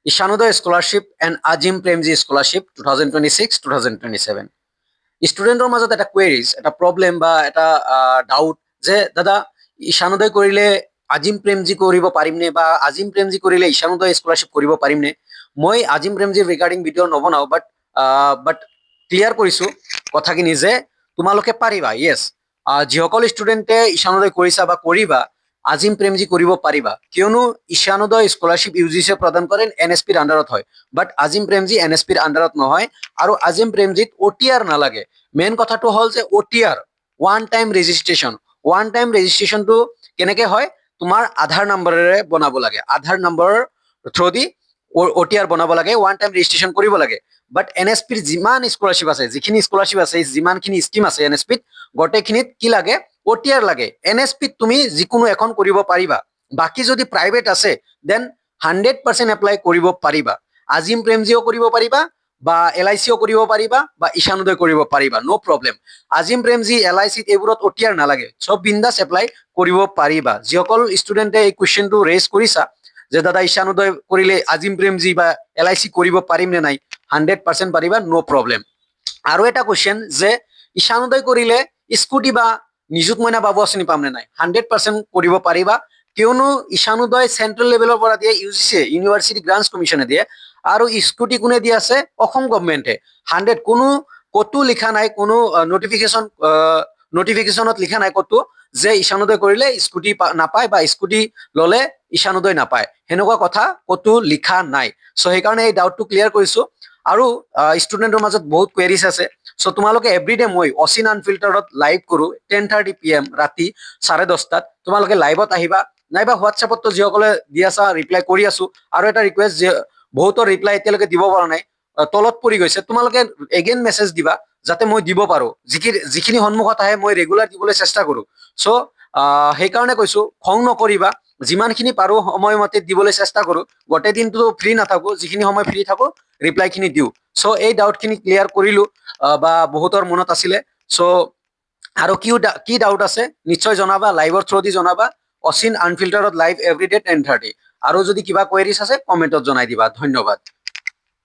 Ishanudaya Scholarship and Ajim Premji Scholarship 2026-2027 ষ্টুডেণ্টৰ মাজত এটা কুৱেৰিজ এটা প্ৰব্লেম বা এটা ডাউট যে দাদা ঈশানোদয় কৰিলে আজিম প্ৰেমজী কৰিব পাৰিমনে বা আজিম প্ৰেমজী কৰিলে ঈশানোদয় স্কলাৰশ্বিপ কৰিব পাৰিমনে মই আজিম প্ৰেমজীৰ ৰিগাৰ্ডিং ভিডিঅ' নবনাওঁ বাট ক্লিয়াৰ কৰিছোঁ কথাখিনি যে তোমালোকে পাৰিবা য়েছ যিসকল ষ্টুডেণ্টে ঈশানোদয় কৰিছা বা কৰিবা আজিম প্ৰেমজী কৰিব পাৰিবা কিয়নো ঈশানোদয় স্কলাৰশ্বিপ ইউজিচিয়ে প্ৰদান কৰে NSPৰ আণ্ডাৰত হয় বাট আজিম প্ৰেমজী NSPৰ আণ্ডাৰত নহয় আৰু আজিম প্ৰেমজীত OTR নালাগে মেইন কথাটো হ'ল যে OTR ওৱান টাইম ৰেজিষ্ট্ৰেশ্যনটো কেনেকৈ হয় তোমাৰ আধাৰ নম্বৰেৰে বনাব লাগে আধাৰ নম্বৰৰ থ্ৰুদি OTR বনাব লাগে ওৱান টাইম ৰেজিষ্ট্ৰেশ্যন কৰিব লাগে বাট NSPৰ যিমান স্কলাৰশ্বিপ আছে যিখিনি স্কলাৰশ্বিপ আছে যিমানখিনি স্কিম আছে NSPত গোটেইখিনিত কি লাগে OTR লাগে NSPত তুমি যিকোনো এখন কৰিব পাৰিবা বাকি যদি প্ৰাইভেট আছে দেন 100% এপ্লাই কৰিব পাৰিবা আজিম প্ৰেমজীও কৰিব পাৰিবা বা LICও কৰিব পাৰিবা বা ঈশানোদয় কৰিব পাৰিবা নো প্ৰব্লেম আজিম প্ৰেমজী LICত এইবোৰত OTR নালাগে সব বিন্দাছ এপ্লাই কৰিব পাৰিবা যিসকল ষ্টুডেণ্টে এই কুৱেশ্যনটো ৰেজ কৰিছা যে দাদা ঈশানোদয় কৰিলে আজিম প্ৰেমজী বা LIC কৰিব পাৰিম নে নাই 100% পাৰিবা নো প্ৰব্লেম আৰু এটা কুৱেশ্যন যে ঈশানোদয় কৰিলে স্কুটি বা নিযুত মইনা বাবু আঁচনি পাম নে নাই 100% কৰিব পাৰিবা কিয়নো ঈশানোদয় চেন্ট্ৰেল লেভেলৰ পৰা দিয়ে ইউজিচিয়ে ইউনিভাৰ্চিটি গ্ৰাণ্টছ কমিশ্যনে দিয়ে আৰু স্কুটি কোনে দি আছে অসম গভৰ্ণমেণ্টে 100 কোনো কতো লিখা নাই কোনো নটিফিকেশ্যনত লিখা নাই কতো যে ঈশানোদয় কৰিলে স্কুটি নাপায় বা স্কুটি ললে ঈশানোদয় নাপায় হেনেকুৱা কথা কতো লিখা নাই সো সেইকাৰণে এই ডাউটটো ক্লিয়াৰ কৰিছো আৰু ষ্টুডেণ্টৰ মাজত বহুত কুৱেৰিজ আছে সো তোমালোকে এভৰিডে মই অচিন আনফিল্টাৰত লাইভ কৰো 10:30 PM ৰাতি 10:30 তোমালোকে লাইভত আহিবা নাইবা হোৱাটছএপতো যিসকলে দি আছা ৰিপ্লাই কৰি আছো আৰু এটা ৰিকুৱেষ্ট যে বহুতৰ ৰিপ্লাই এতিয়ালৈকে দিব পৰা নাই তলত পৰি গৈছে তোমালোকে এগেইন মেছেজ দিবা যাতে মই দিব পাৰো যিখিনি সন্মুখত আহে মই ৰেগুলাৰ দিবলৈ চেষ্টা কৰো সো সেইকাৰণে কৈছো খং নকৰিবা যিমানখিনি পাৰো সময়মতে দিবলৈ চেষ্টা কৰো গোটেই দিনটো ফ্ৰী নাথাকো যিখিনি সময় ফ্ৰী থাকো ৰিপ্লাইখিনি দিওঁ সো এই ডাউটখিনি ক্লিয়াৰ কৰিলো বা বহুতৰ মনত আছিলে সো আৰু কি ডাউট আছে নিশ্চয় জনাবা লাইভৰ থ্ৰুদি জনাবা অচিন আনফিল্টাৰত লাইভ এভৰিডে 10:30 আৰু যদি কিবা কুৱেৰিজ আছে কমেণ্টত জনাই দিবা ধন্যবাদ